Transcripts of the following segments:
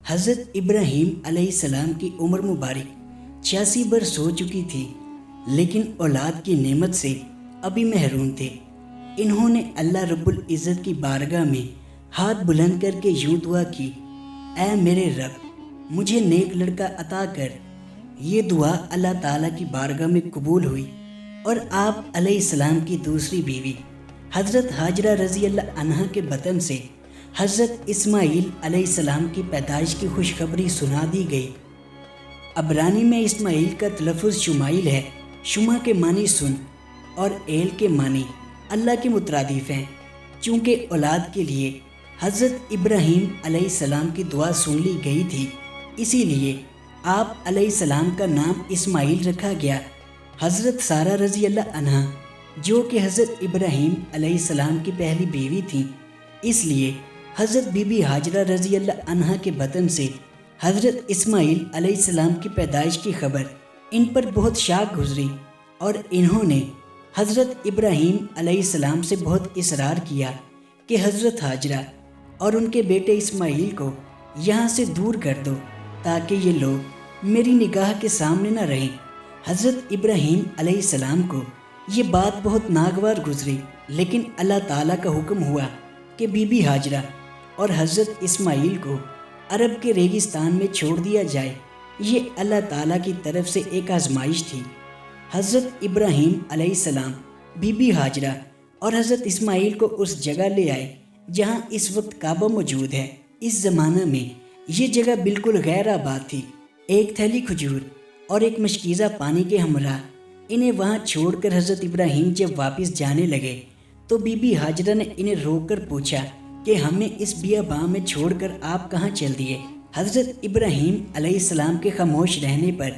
حضرت ابراہیم علیہ السلام کی عمر مبارک 86 برس ہو چکی تھی، لیکن اولاد کی نعمت سے ابھی محروم تھے۔ انہوں نے اللہ رب العزت کی بارگاہ میں ہاتھ بلند کر کے یوں دعا کی، اے میرے رب، مجھے نیک لڑکا عطا کر۔ یہ دعا اللہ تعالیٰ کی بارگاہ میں قبول ہوئی اور آپ علیہ السلام کی دوسری بیوی حضرت ہاجرہ رضی اللہ عنہا کے بطن سے حضرت اسماعیل علیہ السلام کی پیدائش کی خوشخبری سنا دی گئی۔ عبرانی میں اسماعیل کا تلفظ شمائل ہے۔ شما کے معنی سن اور ایل کے معنی اللہ کے مترادف ہیں۔ چونکہ اولاد کے لیے حضرت ابراہیم علیہ السلام کی دعا سن لی گئی تھی، اسی لیے آپ علیہ السلام کا نام اسماعیل رکھا گیا۔ حضرت سارہ رضی اللہ عنہا جو کہ حضرت ابراہیم علیہ السلام کی پہلی بیوی تھیں، اس لیے حضرت بی بی ہاجرہ رضی اللہ عنہا کے بطن سے حضرت اسماعیل علیہ السلام کی پیدائش کی خبر ان پر بہت شاق گزری، اور انہوں نے حضرت ابراہیم علیہ السلام سے بہت اصرار کیا کہ حضرت ہاجرہ اور ان کے بیٹے اسماعیل کو یہاں سے دور کر دو تاکہ یہ لوگ میری نگاہ کے سامنے نہ رہیں۔ حضرت ابراہیم علیہ السلام کو یہ بات بہت ناگوار گزری، لیکن اللہ تعالیٰ کا حکم ہوا کہ بی بی ہاجرہ اور حضرت اسماعیل کو عرب کے ریگستان میں چھوڑ دیا جائے۔ یہ اللہ تعالیٰ کی طرف سے ایک آزمائش تھی۔ حضرت ابراہیم علیہ السلام بی بی ہاجرہ اور حضرت اسماعیل کو اس جگہ لے آئے جہاں اس وقت کعبہ موجود ہے۔ اس زمانہ میں یہ جگہ بالکل غیر آباد تھی۔ ایک تھیلی کھجور اور ایک مشکیزہ پانی کے ہمراہ انہیں وہاں چھوڑ کر حضرت ابراہیم جب واپس جانے لگے تو بی بی ہاجرہ نے انہیں روک کر پوچھا کہ ہمیں اس بیاباں میں چھوڑ کر آپ کہاں چل دیے؟ حضرت ابراہیم علیہ السلام کے خاموش رہنے پر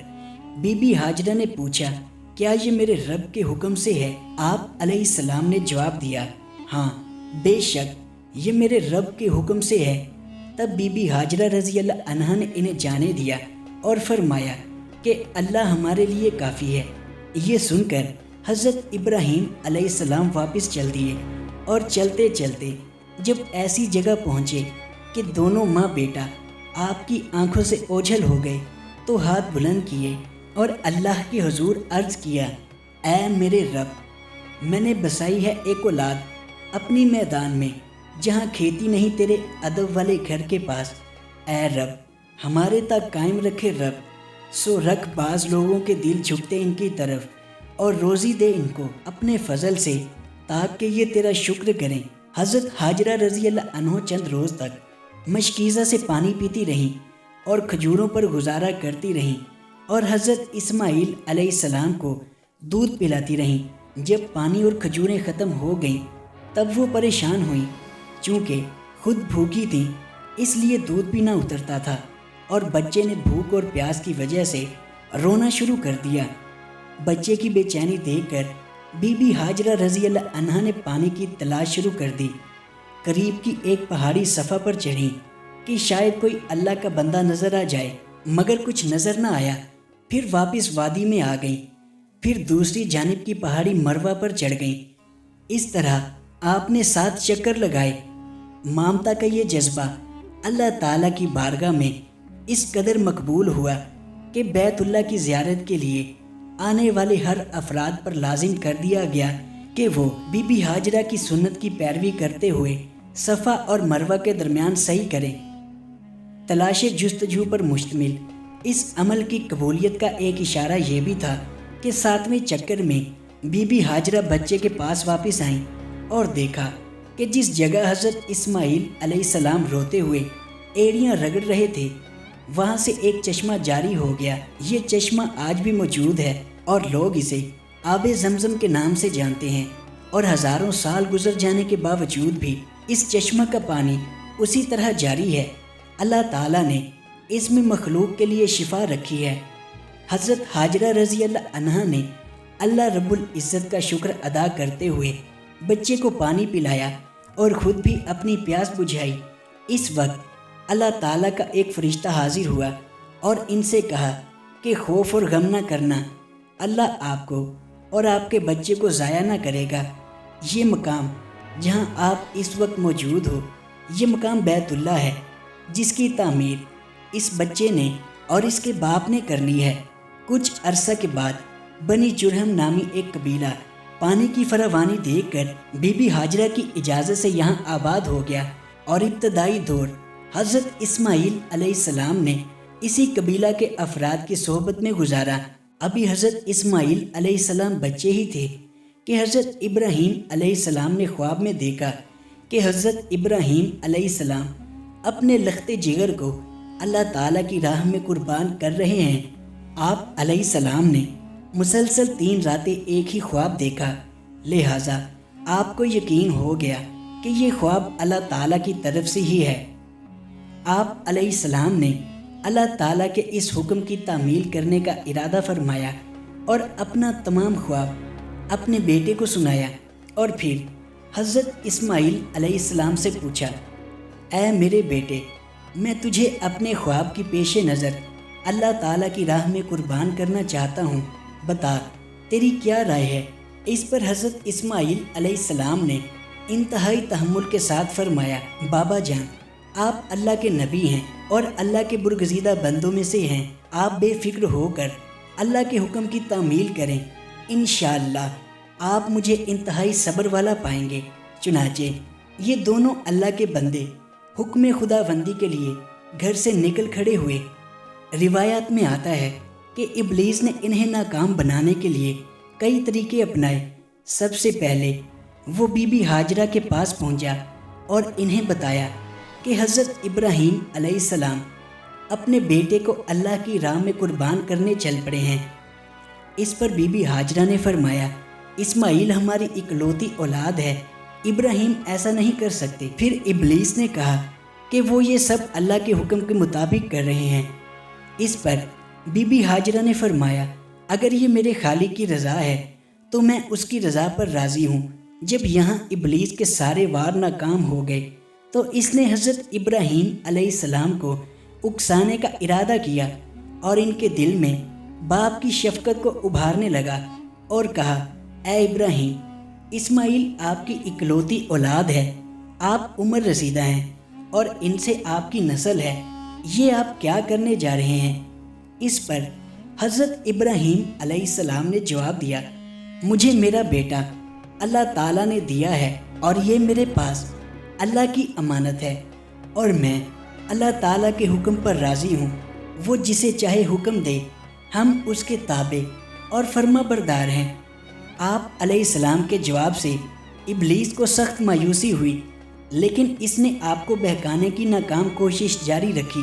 بی بی ہاجرہ نے پوچھا، کیا یہ میرے رب کے حکم سے ہے؟ آپ علیہ السلام نے جواب دیا، ہاں بے شک یہ میرے رب کے حکم سے ہے۔ تب بی بی ہاجرہ رضی اللہ عنہا نے انہیں جانے دیا اور فرمایا کہ اللہ ہمارے لیے کافی ہے۔ یہ سن کر حضرت ابراہیم علیہ السلام واپس چل دیے، اور چلتے چلتے جب ایسی جگہ پہنچے کہ دونوں ماں بیٹا آپ کی آنکھوں سے اوجھل ہو گئے تو ہاتھ بلند کیے اور اللہ کے حضور عرض کیا، اے میرے رب، میں نے بسائی ہے ایک اولاد اپنی میدان میں جہاں کھیتی نہیں، تیرے ادب والے گھر کے پاس۔ اے رب، ہمارے تک قائم رکھے رب، سو رکھ بعض لوگوں کے دل جھکتے ان کی طرف، اور روزی دے ان کو اپنے فضل سے تاکہ یہ تیرا شکر کریں۔ حضرت ہاجرہ رضی اللہ عنہ چند روز تک مشکیزہ سے پانی پیتی رہیں اور کھجوروں پر گزارا کرتی رہیں، اور حضرت اسماعیل علیہ السلام کو دودھ پلاتی رہیں۔ جب پانی اور کھجوریں ختم ہو گئیں تب وہ پریشان ہوئیں، چونکہ خود بھوکی تھیں اس لیے دودھ بھی نہ اترتا تھا، اور بچے نے بھوک اور پیاس کی وجہ سے رونا شروع کر دیا۔ بچے کی بے چینی دیکھ کر بی بی ہاجرہ رضی اللہ عنہا نے پانی کی تلاش شروع کر دی۔ قریب کی ایک پہاڑی صفا پر چڑھی کہ شاید کوئی اللہ کا بندہ نظر آ جائے، مگر کچھ نظر نہ آیا۔ پھر واپس وادی میں آ گئیں، پھر دوسری جانب کی پہاڑی مروہ پر چڑھ گئیں۔ اس طرح آپ نے 7 چکر لگائے۔ مامتا کا یہ جذبہ اللہ تعالیٰ کی بارگاہ میں اس قدر مقبول ہوا کہ بیت اللہ کی زیارت کے لیے آنے والے ہر افراد پر لازم کر دیا گیا کہ وہ بی بی ہاجرہ کی سنت کی پیروی کرتے ہوئے صفا اور مروہ کے درمیان سعی کریں۔ تلاش جستجو پر مشتمل اس عمل کی قبولیت کا ایک اشارہ یہ بھی تھا کہ 7ویں چکر میں بی بی ہاجرہ بچے کے پاس واپس آئیں اور دیکھا کہ جس جگہ حضرت اسماعیل علیہ السلام روتے ہوئے ایڑیاں رگڑ رہے تھے وہاں سے ایک چشمہ جاری ہو گیا۔ یہ چشمہ آج بھی موجود ہے اور لوگ اسے آب زمزم کے نام سے جانتے ہیں، اور ہزاروں سال گزر جانے کے باوجود بھی اس چشمہ کا پانی اسی طرح جاری ہے۔ اللہ تعالیٰ نے اس میں مخلوق کے لیے شفا رکھی ہے۔ حضرت ہاجرہ رضی اللہ عنہا نے اللہ رب العزت کا شکر ادا کرتے ہوئے بچے کو پانی پلایا اور خود بھی اپنی پیاس بجھائی۔ اس وقت اللہ تعالیٰ کا ایک فرشتہ حاضر ہوا اور ان سے کہا کہ خوف اور غم نہ کرنا، اللہ آپ کو اور آپ کے بچے کو ضائع نہ کرے گا۔ یہ مقام جہاں آپ اس وقت موجود ہو، یہ مقام بیت اللہ ہے، جس کی تعمیر اس بچے نے اور اس کے باپ نے کر لی ہے۔ کچھ عرصہ کے بعد بنی جرہم نامی ایک قبیلہ پانی کی فراوانی دیکھ کر بی بی ہاجرہ کی اجازت سے یہاں آباد ہو گیا، اور ابتدائی دور حضرت اسماعیل علیہ السلام نے اسی قبیلہ کے افراد کی صحبت میں گزارا۔ ابھی حضرت اسماعیل علیہ السلام بچے ہی تھے کہ حضرت ابراہیم علیہ السلام نے خواب میں دیکھا کہ حضرت ابراہیم علیہ السلام اپنے لخت جگر کو اللہ تعالیٰ کی راہ میں قربان کر رہے ہیں۔ آپ علیہ السلام نے مسلسل 3 راتیں ایک ہی خواب دیکھا، لہٰذا آپ کو یقین ہو گیا کہ یہ خواب اللہ تعالیٰ کی طرف سے ہی ہے۔ آپ علیہ السلام نے اللہ تعالیٰ کے اس حکم کی تعمیل کرنے کا ارادہ فرمایا اور اپنا تمام خواب اپنے بیٹے کو سنایا، اور پھر حضرت اسماعیل علیہ السلام سے پوچھا، اے میرے بیٹے، میں تجھے اپنے خواب کی پیش نظر اللہ تعالیٰ کی راہ میں قربان کرنا چاہتا ہوں، بتا تیری کیا رائے ہے؟ اس پر حضرت اسماعیل علیہ السلام نے انتہائی تحمل کے ساتھ فرمایا، بابا جان، آپ اللہ کے نبی ہیں اور اللہ کے برگزیدہ بندوں میں سے ہیں، آپ بے فکر ہو کر اللہ کے حکم کی تعمیل کریں، انشاءاللہ آپ مجھے انتہائی صبر والا پائیں گے۔ چنانچہ یہ دونوں اللہ کے بندے حکم خدا بندی کے لیے گھر سے نکل کھڑے ہوئے۔ روایات میں آتا ہے کہ ابلیس نے انہیں ناکام بنانے کے لیے کئی طریقے اپنائے۔ سب سے پہلے وہ بی بی ہاجرہ کے پاس پہنچا اور انہیں بتایا کہ حضرت ابراہیم علیہ السلام اپنے بیٹے کو اللہ کی راہ میں قربان کرنے چل پڑے ہیں۔ اس پر بی بی ہاجرہ نے فرمایا، اسماعیل ہماری اکلوتی اولاد ہے، ابراہیم ایسا نہیں کر سکتے۔ پھر ابلیس نے کہا کہ وہ یہ سب اللہ کے حکم کے مطابق کر رہے ہیں۔ اس پر بی بی ہاجرہ نے فرمایا، اگر یہ میرے خالق کی رضا ہے تو میں اس کی رضا پر راضی ہوں۔ جب یہاں ابلیس کے سارے وار ناکام ہو گئے تو اس نے حضرت ابراہیم علیہ السلام کو اکسانے کا ارادہ کیا اور ان کے دل میں باپ کی شفقت کو ابھارنے لگا اور کہا، اے ابراہیم، اسماعیل آپ کی اکلوتی اولاد ہے، آپ عمر رسیدہ ہیں اور ان سے آپ کی نسل ہے، یہ آپ کیا کرنے جا رہے ہیں؟ اس پر حضرت ابراہیم علیہ السلام نے جواب دیا، مجھے میرا بیٹا اللہ تعالیٰ نے دیا ہے اور یہ میرے پاس اللہ کی امانت ہے، اور میں اللہ تعالیٰ کے حکم پر راضی ہوں، وہ جسے چاہے حکم دے، ہم اس کے تابع اور فرما بردار ہیں۔ آپ علیہ السلام کے جواب سے ابلیس کو سخت مایوسی ہوئی، لیکن اس نے آپ کو بہکانے کی ناکام کوشش جاری رکھی،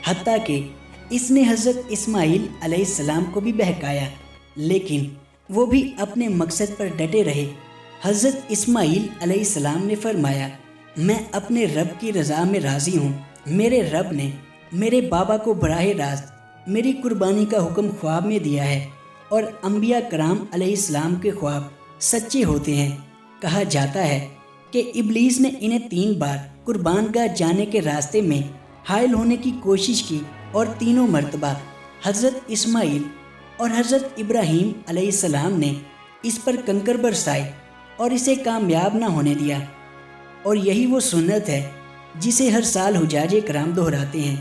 حتیٰ کہ اس نے حضرت اسماعیل علیہ السلام کو بھی بہکایا، لیکن وہ بھی اپنے مقصد پر ڈٹے رہے۔ حضرت اسماعیل علیہ السلام نے فرمایا، میں اپنے رب کی رضا میں راضی ہوں، میرے رب نے میرے بابا کو براہ راست میری قربانی کا حکم خواب میں دیا ہے، اور انبیاء کرام علیہ السلام کے خواب سچے ہوتے ہیں۔ کہا جاتا ہے کہ ابلیس نے انہیں 3 بار قربان گاہ جانے کے راستے میں حائل ہونے کی کوشش کی، اور تینوں مرتبہ حضرت اسماعیل اور حضرت ابراہیم علیہ السلام نے اس پر کنکر برسائے اور اسے کامیاب نہ ہونے دیا، اور یہی وہ سنت ہے جسے ہر سال حجاج کرام دہراتے ہیں،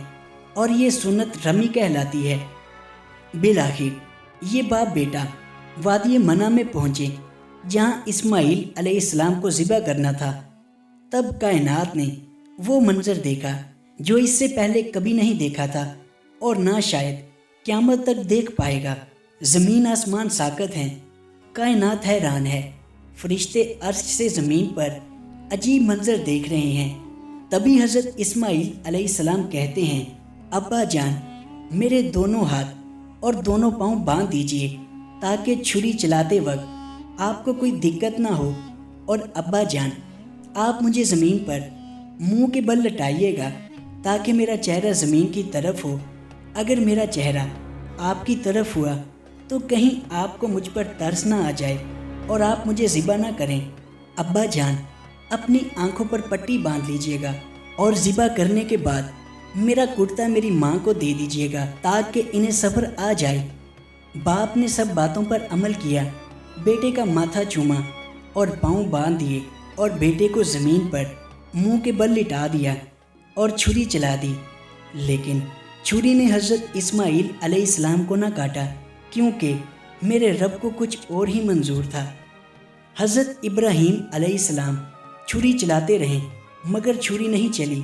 اور یہ سنت رمی کہلاتی ہے۔ بالآخر یہ باپ بیٹا وادی منع میں پہنچے جہاں اسماعیل علیہ السلام کو ذبح کرنا تھا۔ تب کائنات نے وہ منظر دیکھا جو اس سے پہلے کبھی نہیں دیکھا تھا اور نہ شاید قیامت تک دیکھ پائے گا۔ زمین آسمان ساکت ہیں، کائنات حیران ہے، فرشتے عرش سے زمین پر عجیب منظر دیکھ رہے ہیں۔ تبھی حضرت اسماعیل علیہ السلام کہتے ہیں، ابا جان، میرے دونوں ہاتھ اور دونوں پاؤں باندھ دیجئے تاکہ چھری چلاتے وقت آپ کو کوئی دقت نہ ہو، اور ابا جان، آپ مجھے زمین پر منہ کے بل لٹائیے گا تاکہ میرا چہرہ زمین کی طرف ہو۔ اگر میرا چہرہ آپ کی طرف ہوا تو کہیں آپ کو مجھ پر ترس نہ آ جائے اور آپ مجھے ذبح نہ کریں۔ ابا جان، اپنی آنکھوں پر پٹی باندھ لیجئے گا اور ذبح کرنے کے بعد میرا کرتا میری ماں کو دے دیجئے گا تاکہ انہیں صبر آ جائے۔ باپ نے سب باتوں پر عمل کیا، بیٹے کا ماتھا چوما اور پاؤں باندھ دیے، اور بیٹے کو زمین پر منہ کے بل لٹا دیا اور چھری چلا دی۔ لیکن چھری نے حضرت اسماعیل علیہ السلام کو نہ کاٹا کیونکہ میرے رب کو کچھ اور ہی منظور تھا۔ حضرت ابراہیم علیہ السلام چھری چلاتے رہے مگر چھری نہیں چلی۔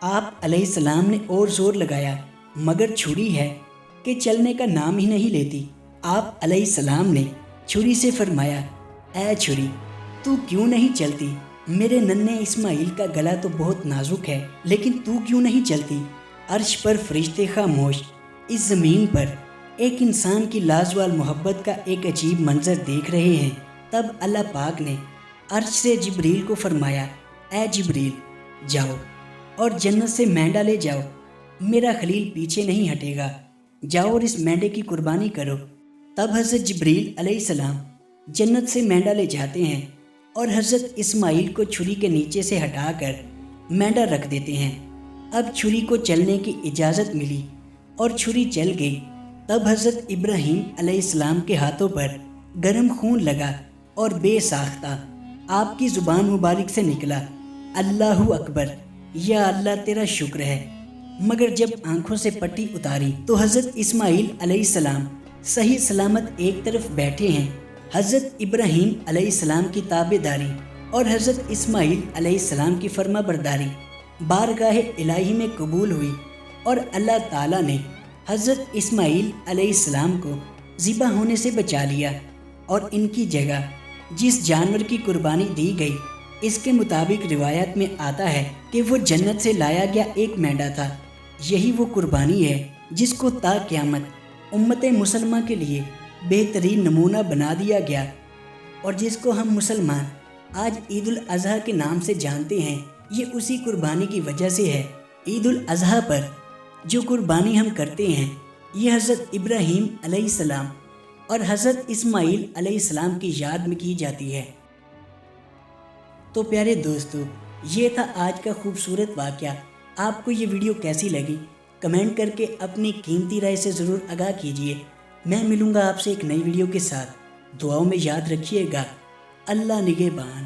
آپ علیہ السلام نے اور زور لگایا مگر چھری ہے کہ چلنے کا نام ہی نہیں لیتی۔ آپ علیہ السلام نے چھری سے فرمایا، اے چھری تو کیوں نہیں چلتی؟ میرے ننھے اسماعیل کا گلا تو بہت نازک ہے لیکن تو کیوں نہیں چلتی؟ عرش پر فرشتے خاموش، اس زمین پر ایک انسان کی لازوال محبت کا ایک عجیب منظر دیکھ رہے ہیں۔ تب اللہ پاک نے عرش سے جبریل کو فرمایا، اے جبریل جاؤ اور جنت سے مینڈا لے جاؤ، میرا خلیل پیچھے نہیں ہٹے گا، جاؤ اور اس مینڈے کی قربانی کرو۔ تب حضرت جبریل علیہ السلام جنت سے مینڈا لے جاتے ہیں اور حضرت اسماعیل کو چھری کے نیچے سے ہٹا کر مینڈا رکھ دیتے ہیں۔ اب چھری کو چلنے کی اجازت ملی اور چھری چل گئی۔ تب حضرت ابراہیم علیہ السلام کے ہاتھوں پر گرم خون لگا اور بے ساختہ آپ کی زبان مبارک سے نکلا، اللہ اکبر، یا اللہ تیرا شکر ہے۔ مگر جب آنکھوں سے پٹی اتاری تو حضرت اسماعیل علیہ السلام صحیح سلامت ایک طرف بیٹھے ہیں۔ حضرت ابراہیم علیہ السلام کی تابع داری اور حضرت اسماعیل علیہ السلام کی فرما برداری بارگاہ الہی میں قبول ہوئی اور اللہ تعالیٰ نے حضرت اسماعیل علیہ السلام کو ذبح ہونے سے بچا لیا، اور ان کی جگہ جس جانور کی قربانی دی گئی اس کے مطابق روایت میں آتا ہے کہ وہ جنت سے لایا گیا ایک مینڈا تھا۔ یہی وہ قربانی ہے جس کو تا قیامت امت مسلمہ کے لیے بہترین نمونہ بنا دیا گیا اور جس کو ہم مسلمان آج عید الاضحیٰ کے نام سے جانتے ہیں۔ یہ اسی قربانی کی وجہ سے ہے۔ عید الاضحیٰ پر جو قربانی ہم کرتے ہیں یہ حضرت ابراہیم علیہ السلام اور حضرت اسماعیل علیہ السلام کی یاد میں کی جاتی ہے۔ تو پیارے دوستو، یہ تھا آج کا خوبصورت واقعہ۔ آپ کو یہ ویڈیو کیسی لگی کمنٹ کر کے اپنی قیمتی رائے سے ضرور آگاہ کیجیے۔ میں ملوں گا آپ سے ایک نئی ویڈیو کے ساتھ۔ دعاؤں میں یاد رکھیے گا۔ اللہ نگہبان۔